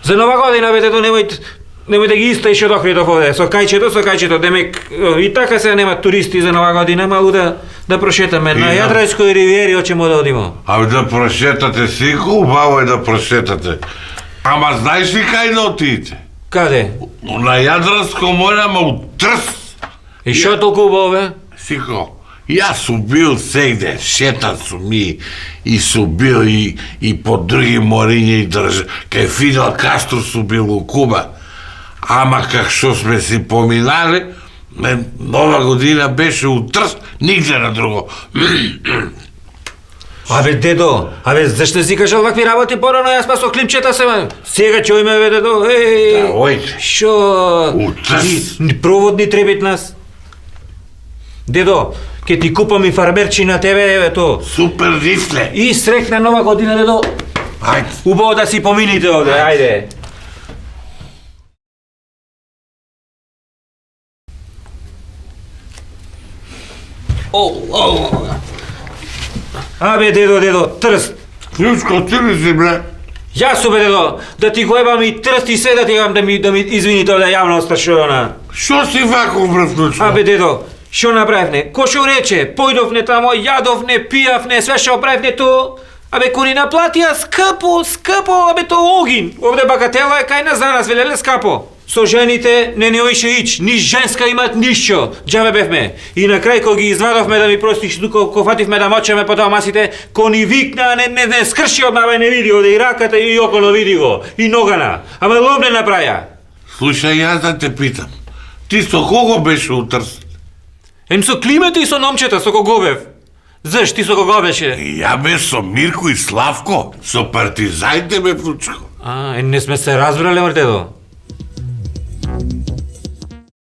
За нова година, бе, дедо, немој да ги истаиш од окритов овде, со кајчето, демек, и така се нема туристи за нова година, малку да прошетаме на Јадранској ривиери, очемо да одимо. Абе да прошетате, сико убаво е да прошетате. Ама знаеш ли кај да отидете? Каде? На Јадранско море, ама у Трст. И шо толку убаво, бе? Сико, јас сум бил сегде, шетан сум и сум бил и по други мориња и кај Фидел Кастро сум бил у Куба. Ама как шо сме си поминали, нова година беше у Трст, нигде на друго. Абе, дедо, зашто си кажал вакви работи порано, јас па со клипчета се, сега ќе ојме, бе, дедо, Да, ојде. Шо? У Трст. Проводни требит нас. Дедо, ке ти купам и фармерчи на тебе, еве то. Супер рифле. И срекна нова година, дедо. Ајде. Убаво да си помините овде, ајде. Абе, дедо, Трст. Клучко, ти ли си, бре? Јас сум, бе, дедо, да ти го ебам и Трст и све да ти ебам да ми извините овде јавноста, шо она. Шо си вако, бре, Клучко? Абе, дедо, шо направивне? Ко шо рече? Појдовне тамо, јадовне, пијавне, све шо правивне то. Абе, кони наплатија скапо, абе, то огин. Овде бакатела е кај нас за нас, велеле скапо. Со жените не оише ич, ни женска имат ништо, џабе бевме. И на крај кога ги извадовме да ми простиш, ко фативме да мочеме по тоа масите, ко ни викна, не скрши од мене, не види овде и раката и около види го, и ногана. Ама лобне направија. Слушај, јас да те питам, ти со кого беше у Трст? Со Климето и со номчета, со кого бев. Заш, ти со кого беше? Ја бе со Мирко и Славко, со партизаните бе, Клучко. Не сме се разбрале, дедо.